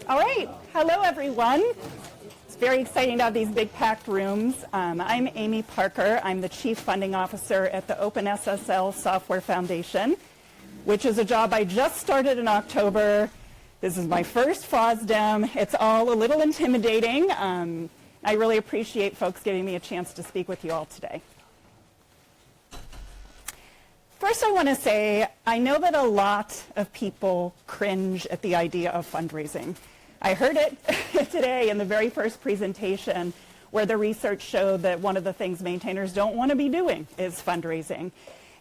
All right, hello everyone. It's very exciting to have these big packed rooms. I'm Amy Parker. I'm the Chief Funding Officer at the OpenSSL Software Foundation, which is a job I just started in October. This is my first FOSDEM. It's all a little intimidating. I really appreciate folks giving me a chance to speak with you all today. First, I want to say, I know that a lot of people cringe at the idea of fundraising. I heard it today in the very first presentation where the research showed that one of the things maintainers don't want to be doing is fundraising.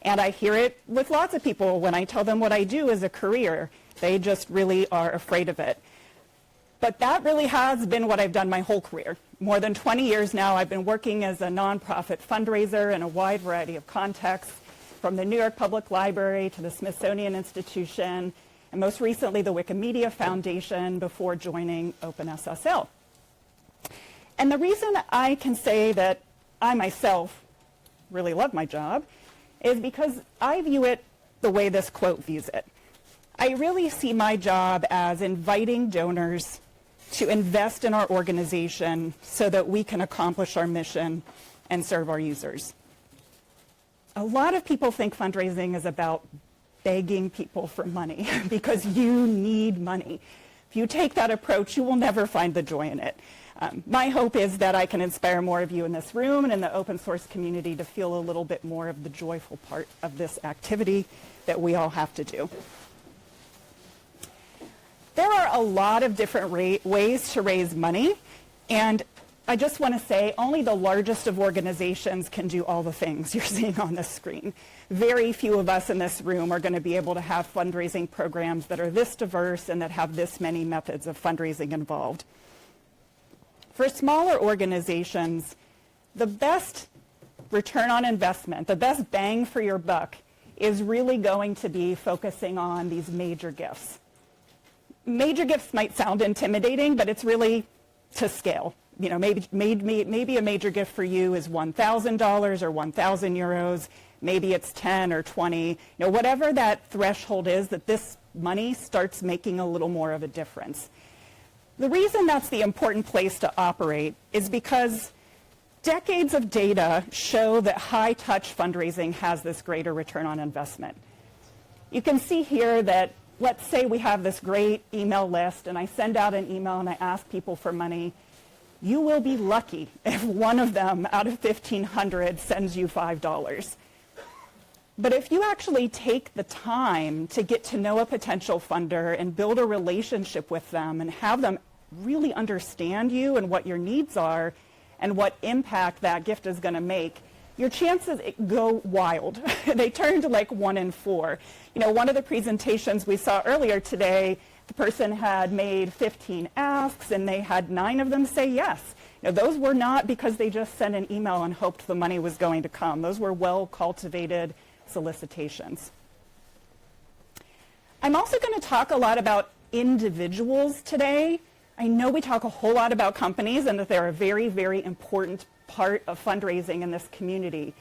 And I hear it with lots of people when I tell them what I do as a career. They just really are afraid of it. But that really has been what I've done my whole career. More than 20 years now, I've been working as a nonprofit fundraiser in a wide variety of contexts, from the New York Public Library to the Smithsonian Institution, and most recently the Wikimedia Foundation before joining OpenSSL. And the reason I can say that I myself really love my job is because I view it the way this quote views it. I really see my job as inviting donors to invest in our organization so that we can accomplish our mission and serve our users. A lot of people think fundraising is about begging people for money because you need money. If you take that approach, you will never find the joy in it. My hope is that I can inspire more of you in this room and in the open source community to feel a little bit more of the joyful part of this activity that we all have to do. There are a lot of different ways to raise money, and I just want to say only the largest of organizations can do all the things you're seeing on the screen. Very few of us in this room are going to be able to have fundraising programs that are this diverse and that have this many methods of fundraising involved. For smaller organizations, the best return on investment, the best bang for your buck, is really going to be focusing on these major gifts. Major gifts might sound intimidating, but it's really to scale. You know, maybe a major gift for you is $1,000 or 1,000 euros. Maybe it's 10 or 20. You know, whatever that threshold is, that this money starts making a little more of a difference. The reason that's the important place to operate is because decades of data show that high-touch fundraising has this greater return on investment. You can see here that, let's say we have this great email list, and I send out an email and I ask people for money. You will be lucky if one of them out of 1,500 sends you $5. But if you actually take the time to get to know a potential funder and build a relationship with them and have them really understand you and what your needs are and what impact that gift is going to make, your chances go wild. They turn to like 1 in 4. You know, one of the presentations we saw earlier today, the person had made 15 asks and they had 9 of them say yes. You know, those were not because they just sent an email and hoped the money was going to come. Those were well-cultivated solicitations. I'm also going to talk a lot about individuals today. I know we talk a whole lot about companies and that they're a very, very important part of fundraising in this community.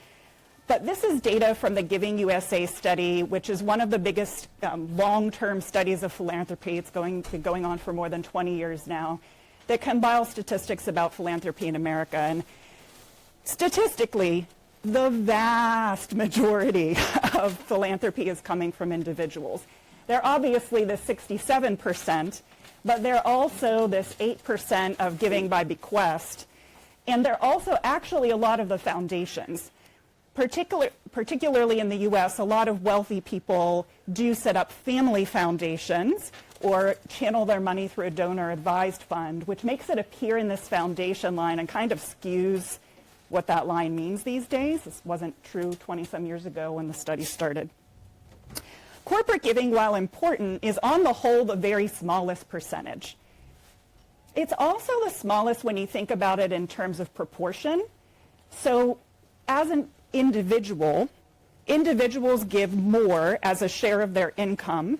But this is data from the Giving USA study, which is one of the biggest long-term studies of philanthropy. It's been going on for more than 20 years now, that compiles statistics about philanthropy in America. And statistically, the vast majority of philanthropy is coming from individuals. They're obviously the 67%, but they're also this 8% of giving by bequest. And they're also actually a lot of the foundations. Particularly in the US, a lot of wealthy people do set up family foundations or channel their money through a donor-advised fund, which makes it appear in this foundation line and kind of skews what that line means these days. This wasn't true 20-some years ago when the study started. Corporate giving, while important, is on the whole the very smallest percentage. It's also the smallest when you think about it in terms of proportion. So as an individuals give more as a share of their income,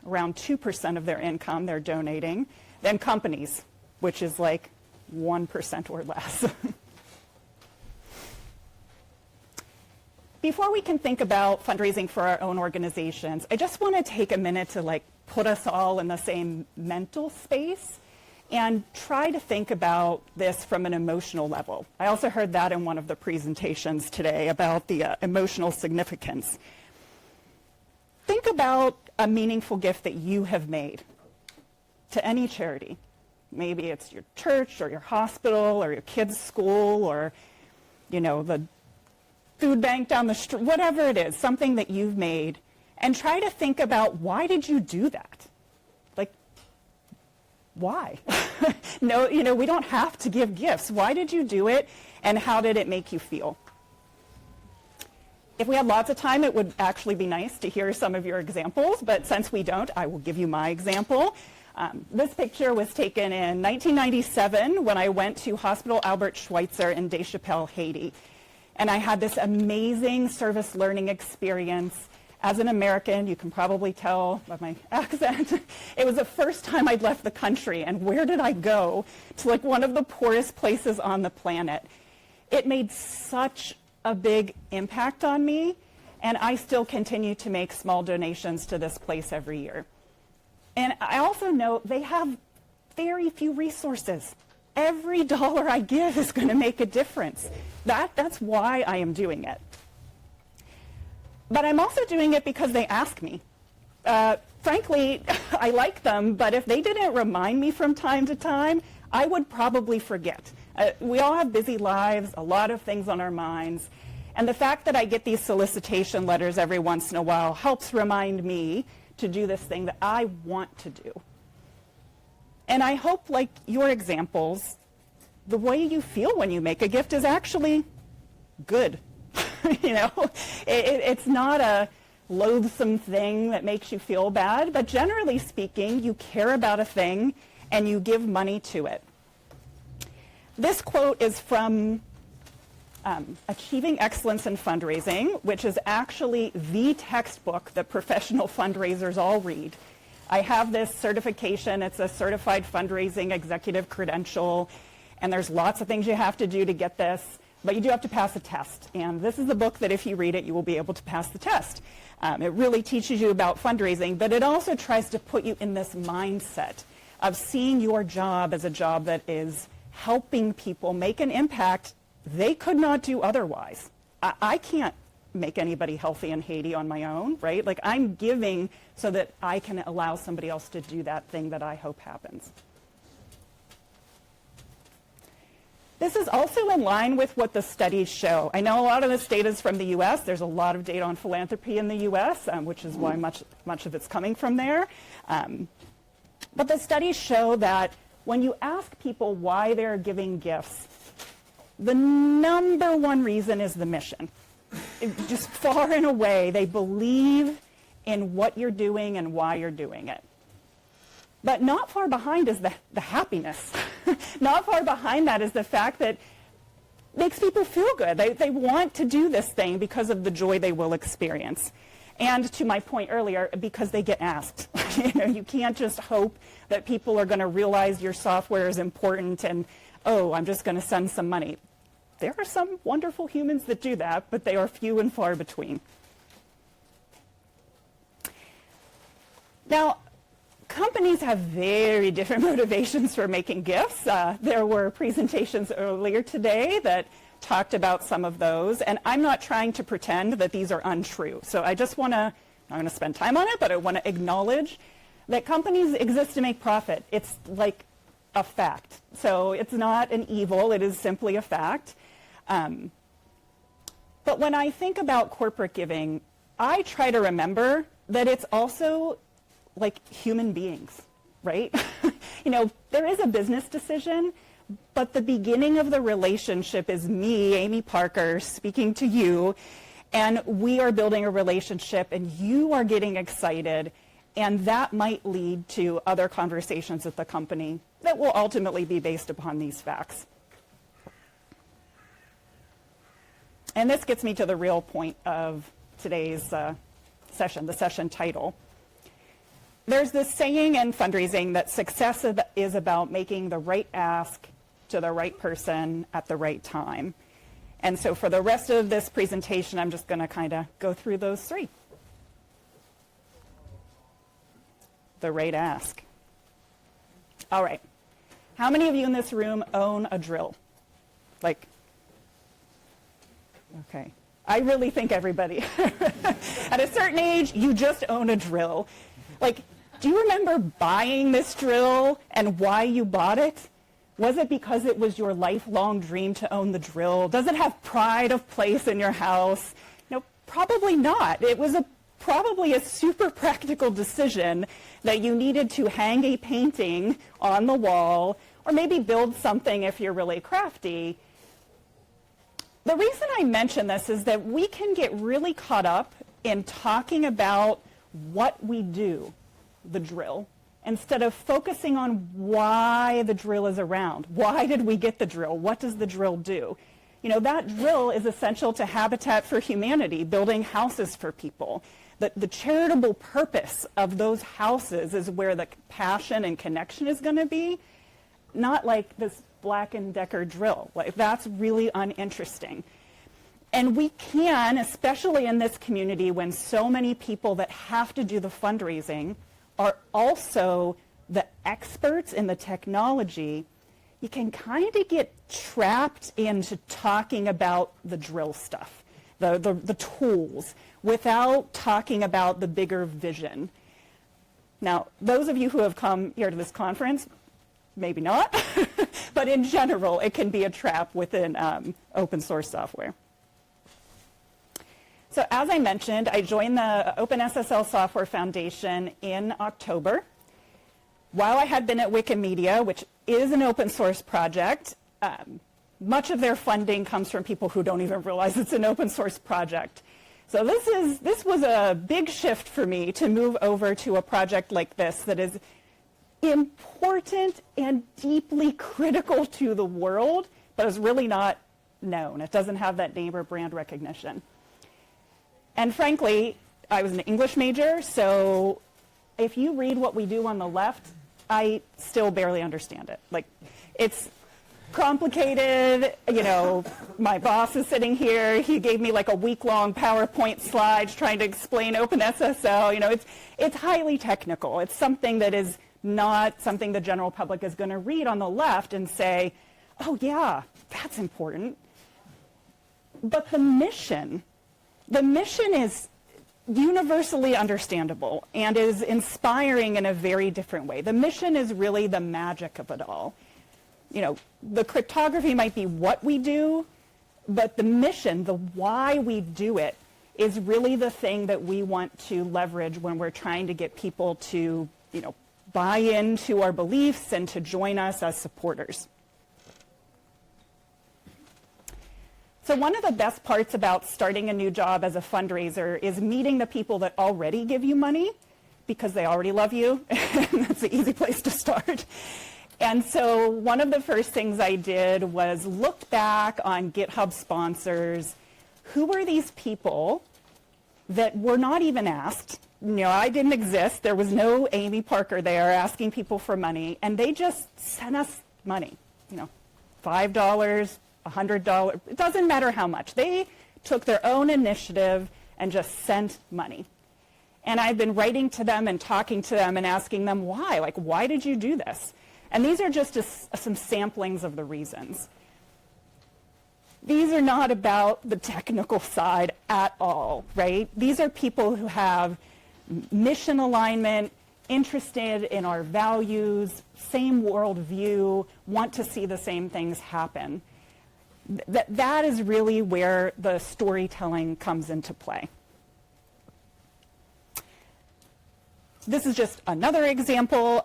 around 2% of their income they're donating, than companies, which is like 1% or less. Before we can think about fundraising for our own organizations, I just want to take a minute to put us all in the same mental space and try to think about this from an emotional level. I also heard that in one of the presentations today about the emotional significance. Think about a meaningful gift that you have made to any charity. Maybe it's your church or your hospital or your kids' school or, the food bank down the street, whatever it is, something that you've made, and try to think about, why did you do that? Like, why? No, we don't have to give gifts. Why did you do it, and how did it make you feel? If we had lots of time, it would actually be nice to hear some of your examples, but since we don't, I will give you my example. This picture was taken in 1997 when I went to Hospital Albert Schweitzer in Deschapelle, Haiti. And I had this amazing service learning experience. As an American, you can probably tell by my accent, it was the first time I'd left the country. And where did I go? To like one of the poorest places on the planet. It made such a big impact on me, and I still continue to make small donations to this place every year. And I also know they have very few resources. Every dollar I give is going to make a difference. That's why I am doing it. But I'm also doing it because they ask me. Frankly, I like them, but if they didn't remind me from time to time, I would probably forget. We all have busy lives, a lot of things on our minds, and the fact that I get these solicitation letters every once in a while helps remind me to do this thing that I want to do. And I hope, like your examples, the way you feel when you make a gift is actually good. It's not a loathsome thing that makes you feel bad, but generally speaking, you care about a thing and you give money to it. This quote is from Achieving Excellence in Fundraising, which is actually the textbook that professional fundraisers all read. I have this certification. It's a certified fundraising executive credential, and there's lots of things you have to do to get this, but you do have to pass a test. And this is the book that if you read it, you will be able to pass the test. It really teaches you about fundraising, but it also tries to put you in this mindset of seeing your job as a job that is helping people make an impact they could not do otherwise. I can't make anybody healthy in Haiti on my own, right? Like, I'm giving so that I can allow somebody else to do that thing that I hope happens. This is also in line with what the studies show. I know a lot of this data is from the US. There's a lot of data on philanthropy in the US, which is why much of it's coming from there. But the studies show that when you ask people why they're giving gifts, the number one reason is the mission. Just far and away, they believe in what you're doing and why you're doing it. But not far behind is the happiness. Not far behind that is the fact that it makes people feel good. They want to do this thing because of the joy they will experience. And to my point earlier, because they get asked. You can't just hope that people are going to realize your software is important and, oh, I'm just going to send some money. There are some wonderful humans that do that, but they are few and far between. Now, companies have very different motivations for making gifts. There were presentations earlier today that talked about some of those, and I'm not trying to pretend that these are untrue. So I just want to, I'm not going to spend time on it, but I want to acknowledge that companies exist to make profit. It's like a fact. So it's not an evil, it is simply a fact. But when I think about corporate giving, I try to remember that it's also like human beings, right? There is a business decision, but the beginning of the relationship is me, Amy Parker, speaking to you, and we are building a relationship, and you are getting excited, and that might lead to other conversations at the company that will ultimately be based upon these facts. And this gets me to the real point of today's session, the session title. There's this saying in fundraising that success is about making the right ask to the right person at the right time. And so for the rest of this presentation, I'm just going to kind of go through those three. The right ask. All right. How many of you in this room own a drill? Like, okay. I really think everybody. At a certain age, you just own a drill. Like, do you remember buying this drill and why you bought it? Was it because it was your lifelong dream to own the drill? Does it have pride of place in your house? No, probably not. It was probably a super practical decision that you needed to hang a painting on the wall or maybe build something if you're really crafty. The reason I mention this is that we can get really caught up in talking about what we do, the drill, instead of focusing on why the drill is around. Why did we get the drill? What does the drill do? You know, that drill is essential to Habitat for Humanity, building houses for people. The charitable purpose of those houses is where the passion and connection is going to be, not like this Black & Decker drill. Like, that's really uninteresting. And we can, especially in this community when so many people that have to do the fundraising are also the experts in the technology, you can kind of get trapped into talking about the drill stuff, the tools, without talking about the bigger vision. Now, those of you who have come here to this conference, maybe not, but in general, it can be a trap within open source software. So as I mentioned, I joined the OpenSSL Software Foundation in October. While I had been at Wikimedia, which is an open source project, much of their funding comes from people who don't even realize it's an open source project. So this was a big shift for me to move over to a project like this that is important and deeply critical to the world, but is really not known. It doesn't have that name or brand recognition. And frankly, I was an English major, so if you read what we do on the left, I still barely understand it. Like, it's complicated. You know, my boss is sitting here. He gave me like a week-long PowerPoint slides trying to explain OpenSSL. You know, it's highly technical. It's something that is not something the general public is going to read on the left and say, oh yeah, that's important. But the mission is universally understandable and is inspiring in a very different way. The mission is really the magic of it all. You know, the cryptography might be what we do, but the mission, the why we do it, is really the thing that we want to leverage when we're trying to get people to, you know, buy into our beliefs and to join us as supporters. So one of the best parts about starting a new job as a fundraiser is meeting the people that already give you money because they already love you. And that's an easy place to start. And so one of the first things I did was look back on GitHub sponsors. Who were these people that were not even asked? You know, I didn't exist. There was no Amy Parker there asking people for money. And they just sent us money, you know, $5, $100, it doesn't matter how much. They took their own initiative and just sent money. And I've been writing to them and talking to them and asking them why. Like, why did you do this? And these are just some samplings of the reasons. These are not about the technical side at all, right? These are people who have mission alignment, interested in our values, same worldview, want to see the same things happen. That is really where the storytelling comes into play. This is just another example.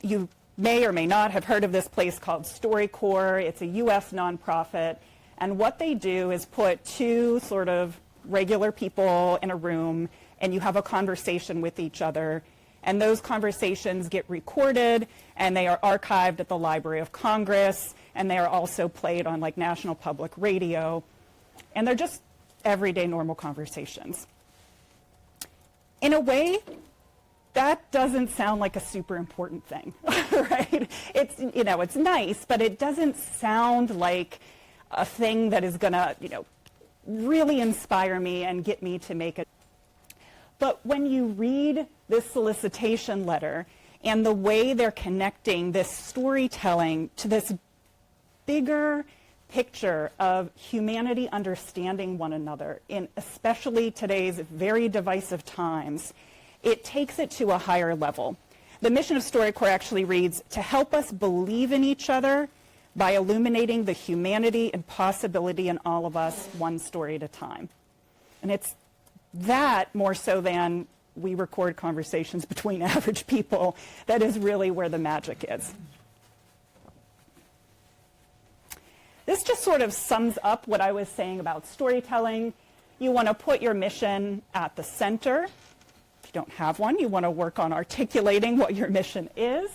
You may or may not have heard of this place called StoryCorps. It's a US nonprofit. And what they do is put two sort of regular people in a room, and you have a conversation with each other. And those conversations get recorded, and they are archived at the Library of Congress, and they are also played on like National Public Radio. And they're just everyday normal conversations. In a way, that doesn't sound like a super important thing, right? It's, you know, it's nice, but it doesn't sound like a thing that is gonna, you know, really inspire me and get me to make it. But when you read this solicitation letter, and the way they're connecting this storytelling to this bigger picture of humanity understanding one another in especially today's very divisive times, it takes it to a higher level. The mission of StoryCorps actually reads, to help us believe in each other by illuminating the humanity and possibility in all of us, one story at a time. And it's that more so than we record conversations between average people that is really where the magic is. This just sort of sums up what I was saying about storytelling. You want to put your mission at the center. If you don't have one, you want to work on articulating what your mission is.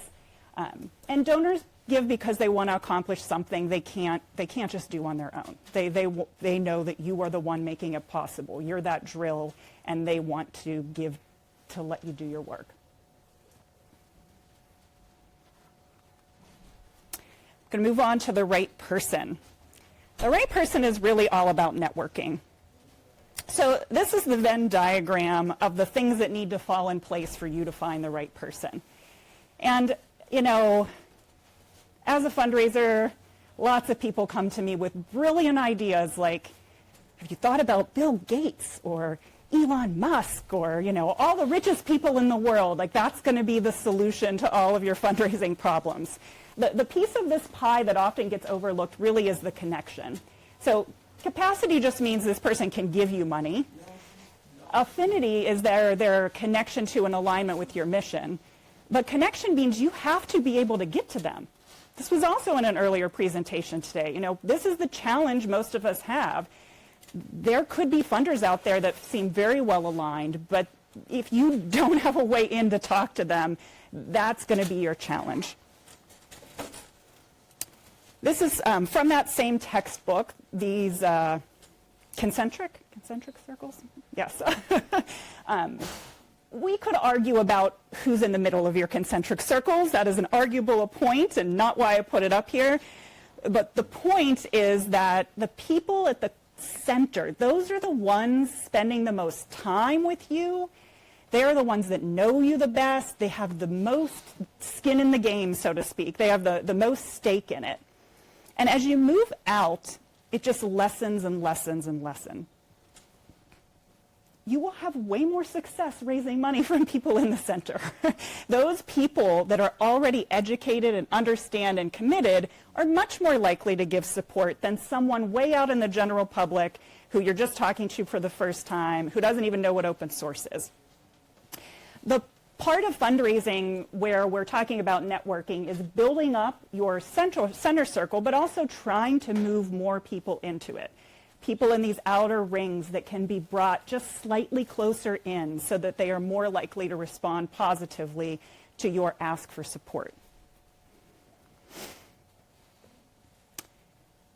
And donors give because they want to accomplish something they can't just do on their own. They know that you are the one making it possible. You're that drill, and they want to give to let you do your work. I'm going to move on to the right person. The right person is really all about networking. So this is the Venn diagram of the things that need to fall in place for you to find the right person. And, you know, as a fundraiser, lots of people come to me with brilliant ideas like, have you thought about Bill Gates or Elon Musk or, you know, all the richest people in the world? Like, that's going to be the solution to all of your fundraising problems. The piece of this pie that often gets overlooked really is the connection. So capacity just means this person can give you money. Affinity is their connection to an alignment with your mission. But connection means you have to be able to get to them. This was also in an earlier presentation today. You know, this is the challenge most of us have. There could be funders out there that seem very well aligned, but if you don't have a way in to talk to them, that's going to be your challenge. This is from that same textbook, these concentric circles? Yes. We could argue about who's in the middle of your concentric circles. That is an arguable point and not why I put it up here. But the point is that the people at the center, those are the ones spending the most time with you. They're the ones that know you the best. They have the most skin in the game, so to speak. They have the most stake in it. And as you move out, it just lessens and lessens and lessens. You will have way more success raising money from people in the center. Those people that are already educated and understand and committed are much more likely to give support than someone way out in the general public who you're just talking to for the first time, who doesn't even know what open source is. The part of fundraising where we're talking about networking is building up your center circle, but also trying to move more people into it. People in these outer rings that can be brought just slightly closer in so that they are more likely to respond positively to your ask for support.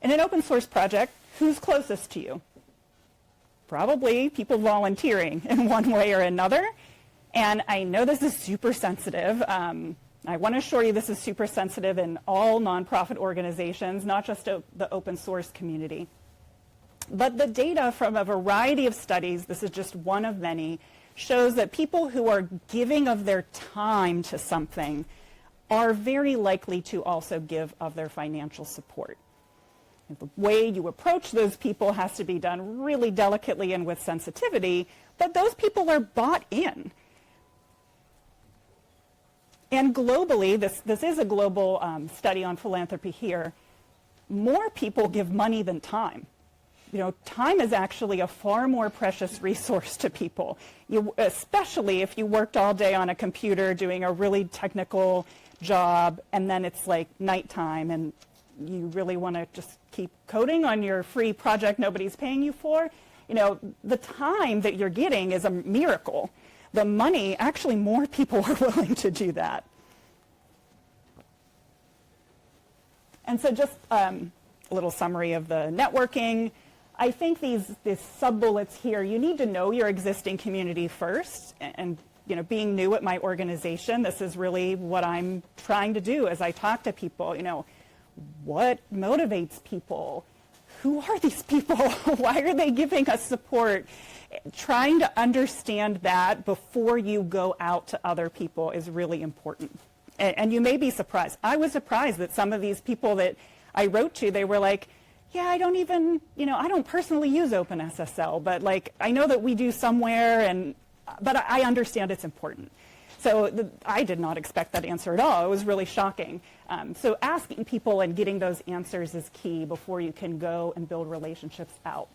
In an open source project, who's closest to you? Probably people volunteering in one way or another. And I know this is super sensitive. I want to assure you this is super sensitive in all nonprofit organizations, not just the open source community. But the data from a variety of studies, this is just one of many, shows that people who are giving of their time to something are very likely to also give of their financial support. The way you approach those people has to be done really delicately and with sensitivity, but those people are bought in. And globally, this is a global study on philanthropy here, more people give money than time. You know, time is actually a far more precious resource to people, especially if you worked all day on a computer doing a really technical job, and then it's like nighttime, and you really want to just keep coding on your free project nobody's paying you for. You know, the time that you're getting is a miracle. The money, actually more people are willing to do that. And so just a little summary of the networking. I think these sub-bullets here, you need to know your existing community first. And you know, being new at my organization, this is really what I'm trying to do as I talk to people. You know, what motivates people? Who are these people? Why are they giving us support? trying to understand that before you go out to other people is really important. And you may be surprised. I was surprised that some of these people that I wrote to, they were like, yeah, I don't even, I don't personally use OpenSSL, but like, I know that we do somewhere, but I understand it's important. So I did not expect that answer at all. It was really shocking. So asking people and getting those answers is key before you can go and build relationships out.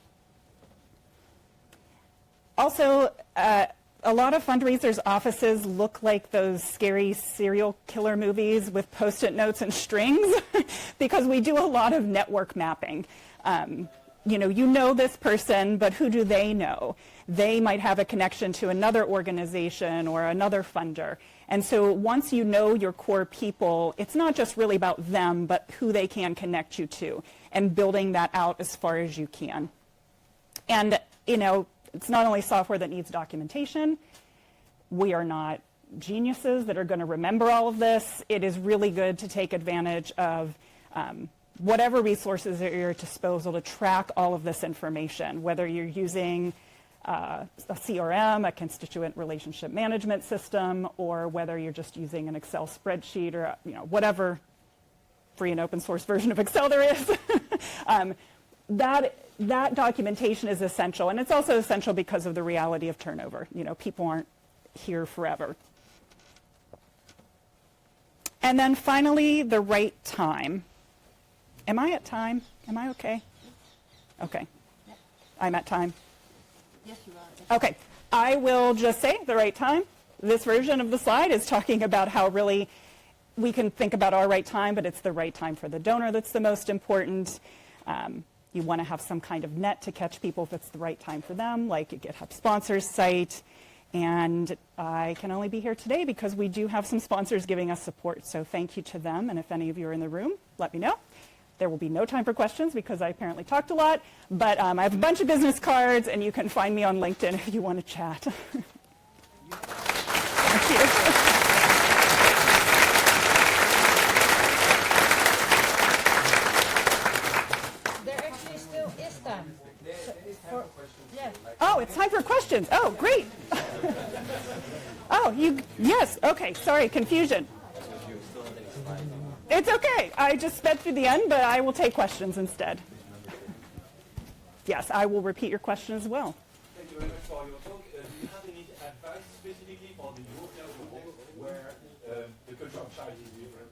Also, a lot of fundraisers' offices look like those scary serial killer movies with Post-it notes and strings because we do a lot of network mapping. You know this person, but who do they know? They might have a connection to another organization or another funder. And so once you know your core people, it's not just really about them, but who they can connect you to, and building that out as far as you can. And, it's not only software that needs documentation. We are not geniuses that are going to remember all of this. It is really good to take advantage of whatever resources are at your disposal to track all of this information, whether you're using a CRM, a constituent relationship management system, or whether you're just using an Excel spreadsheet or whatever free and open source version of Excel there is. That documentation is essential, and it's also essential because of the reality of turnover. People aren't here forever. And then finally, the right time. Am I at time? Am I okay? Okay. I'm at time? Yes, you are. Okay. I will just say the right time. This version of the slide is talking about how really we can think about our right time, but it's the right time for the donor that's the most important. You want to have some kind of net to catch people if it's the right time for them, like a GitHub sponsors site. And I can only be here today because we do have some sponsors giving us support. So thank you to them. And if any of you are in the room, let me know. There will be no time for questions because I apparently talked a lot. But I have a bunch of business cards, and you can find me on LinkedIn if you want to chat. Thank you. Oh, it's time for questions. Oh, great. Yes, okay, sorry, confusion. It's okay. I just sped through the end, but I will take questions instead. Yes, I will repeat your question as well. Thank you very much for your talk. Do you have any advice specifically for the European world where the culture of charity is different?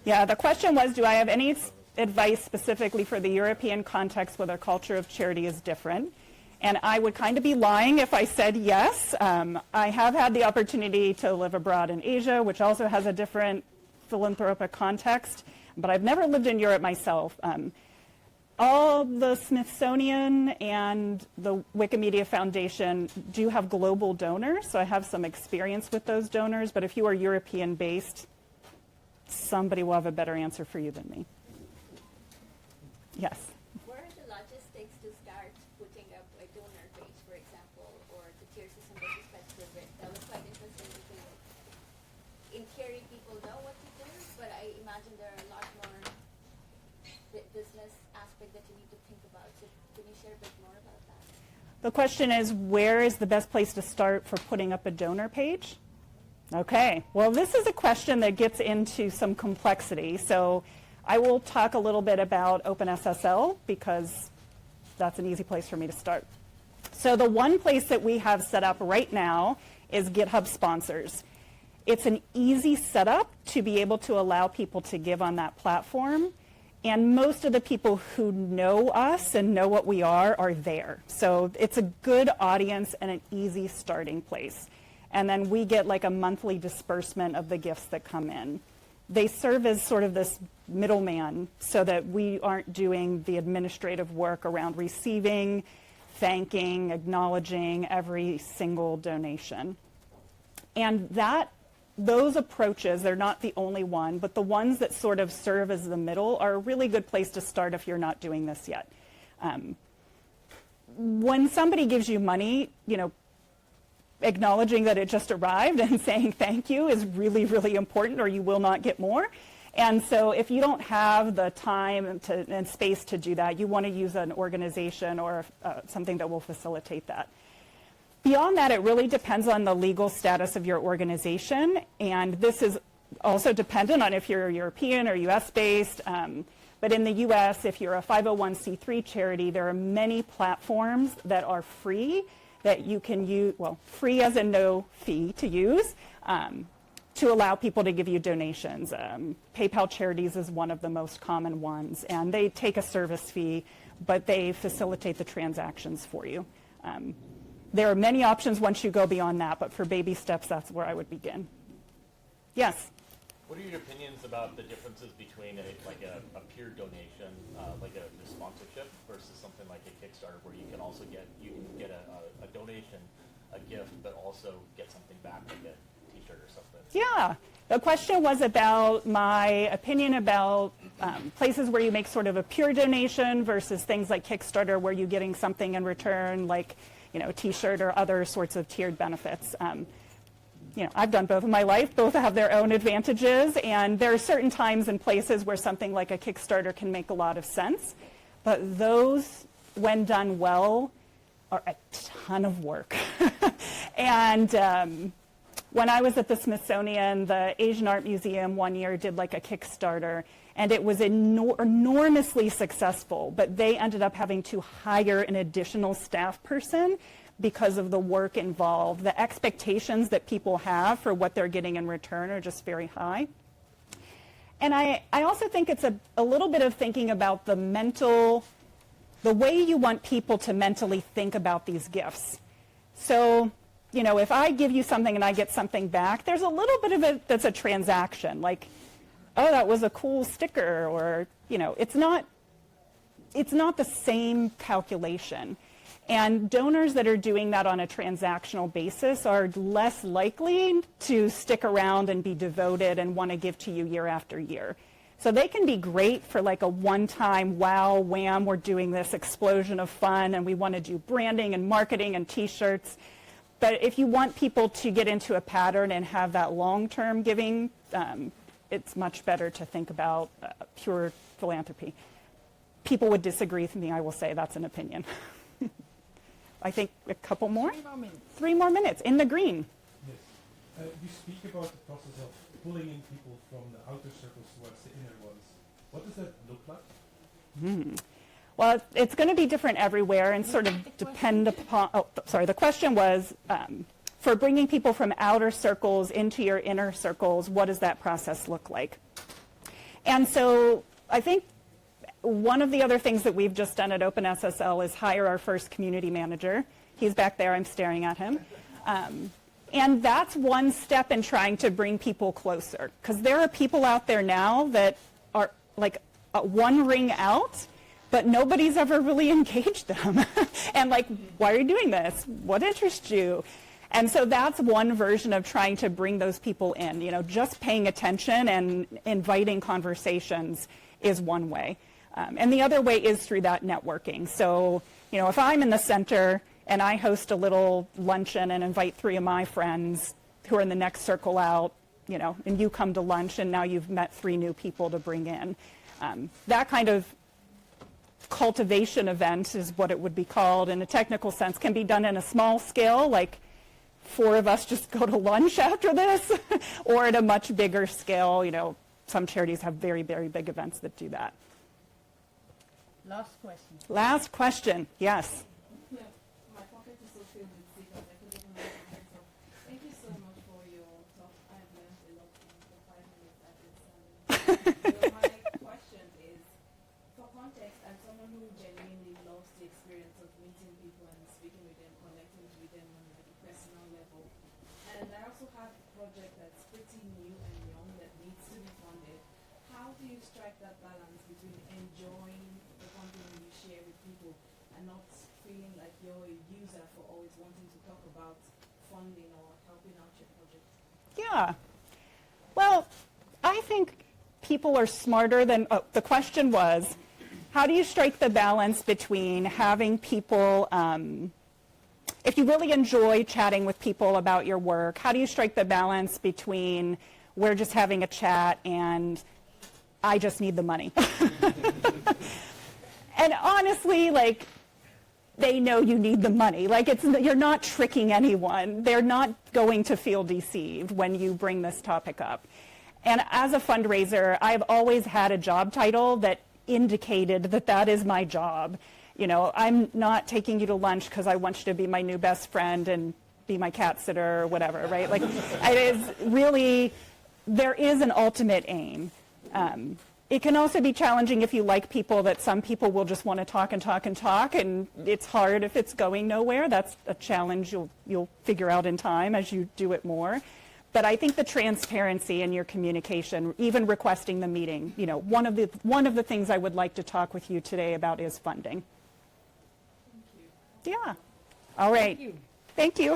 Yeah, the question was, do I have any advice specifically for the European context where the culture of charity is different? And I would kind of be lying if I said yes. I have had the opportunity to live abroad in Asia, which also has a different philanthropic context, but I've never lived in Europe myself. All the Smithsonian and the Wikimedia Foundation do have global donors, so I have some experience with those donors, but if you are European-based, somebody will have a better answer for you than me. Yes? What are the logistics to start putting up a donor page, for example, or the tier system with respect to it? That was quite interesting because in theory people know what to do, but I imagine there are a lot more business aspect that you need to think about. So can you share a bit more about that? The question is, where is the best place to start for putting up a donor page? Okay, well, this is a question that gets into some complexity. So I will talk a little bit about OpenSSL because that's an easy place for me to start. So the one place that we have set up right now is GitHub sponsors. It's an easy setup to be able to allow people to give on that platform. And most of the people who know us and know what we are there. So it's a good audience and an easy starting place. And then we get like a monthly disbursement of the gifts that come in. They serve as sort of this middleman so that we aren't doing the administrative work around receiving, thanking, acknowledging every single donation. And those approaches, they're not the only one, but the ones that sort of serve as the middle are a really good place to start if you're not doing this yet. When somebody gives you money, acknowledging that it just arrived and saying thank you is really, really important, or you will not get more. And so if you don't have the time and space to do that, you want to use an organization or something that will facilitate that. Beyond that, it really depends on the legal status of your organization, and this is also dependent on if you're European or US based. But in the US, if you're a 501c3 charity, there are many platforms that are free that you can use, well, free as in no fee to use, to allow people to give you donations. PayPal Charities is one of the most common ones, and they take a service fee, but they facilitate the transactions for you. There are many options once you go beyond that, but for baby steps, that's where I would begin. Yes? What are your opinions about the differences between a peer donation, like a sponsorship, versus something like a Kickstarter, where you can also get a donation, a gift, but also get something back, like a T-shirt or something? Yeah. The question was about my opinion about places where you make sort of a pure donation versus things like Kickstarter, where you're getting something in return, like a T-shirt or other sorts of tiered benefits. I've done both in my life. Both have their own advantages, and there are certain times and places where something like a Kickstarter can make a lot of sense. But those, when done well, are a ton of work. And when I was at the Smithsonian, the Asian Art Museum one year did like a Kickstarter, and it was enormously successful, but they ended up having to hire an additional staff person because of the work involved. The expectations that people have for what they're getting in return are just very high. And I also think it's a little bit of thinking about the way you want people to mentally think about these gifts. So, if I give you something and I get something back, there's a little bit of it that's a transaction, like, oh, that was a cool sticker, or, it's not the same calculation. And donors that are doing that on a transactional basis are less likely to stick around and be devoted and want to give to you year after year. So they can be great for like a one-time, wow, wham, we're doing this explosion of fun and we want to do branding and marketing and T-shirts. But if you want people to get into a pattern and have that long-term giving, it's much better to think about pure philanthropy. People would disagree with me, I will say that's an opinion. I think a couple more? 3 more minutes. 3 more minutes, in the green. Yes. You speak about the process of pulling in people from the outer circles towards the inner ones. What does that look like? Well, it's going to be different everywhere and sort of depend upon, the question was, for bringing people from outer circles into your inner circles, what does that process look like? And so I think one of the other things that we've just done at OpenSSL is hire our first community manager. He's back there, I'm staring at him. And that's one step in trying to bring people closer, because there are people out there now that are like one ring out, but nobody's ever really engaged them. And like, why are you doing this? What interests you? And so that's one version of trying to bring those people in. Just paying attention and inviting conversations is one way. And the other way is through that networking. So, if I'm in the center and I host a little luncheon and invite 3 of my friends who are in the next circle out, and you come to lunch and now you've met 3 new people to bring in. That kind of cultivation event is what it would be called in a technical sense, can be done in a small scale, like 4 of us just go to lunch after this, or at a much bigger scale. Some charities have very, very big events that do that. Last question. Last question, yes. Yeah, my pocket is so filled with stickers, I couldn't even raise my hands up. Thank you so much for your talk. I've learned a lot in the 5 minutes that it's so my question is, for context, I'm someone who genuinely loves the experience of meeting people and speaking with them, connecting with them on like a personal level. And I also have a project that's pretty new and young that needs to be funded. How do you strike that balance between enjoying the content you share with people and not feeling like you're a user for always wanting to talk about funding or helping out your project? Yeah. Well, I think people are smarter than, the question was, how do you strike the balance between having people, if you really enjoy chatting with people about your work, how do you strike the balance between we're just having a chat and I just need the money? And honestly, like, they know you need the money. Like, you're not tricking anyone. They're not going to feel deceived when you bring this topic up. And as a fundraiser, I've always had a job title that indicated that that is my job. You know, I'm not taking you to lunch because I want you to be my new best friend and be my cat sitter or whatever, right? Like, it is really, there is an ultimate aim. It can also be challenging if you like people, that some people will just want to talk and talk and talk, and it's hard if it's going nowhere. That's a challenge you'll figure out in time as you do it more. But I think the transparency in your communication, even requesting the meeting, you know, one of the things I would like to talk with you today about is funding. Thank you. Yeah. All right. Thank you.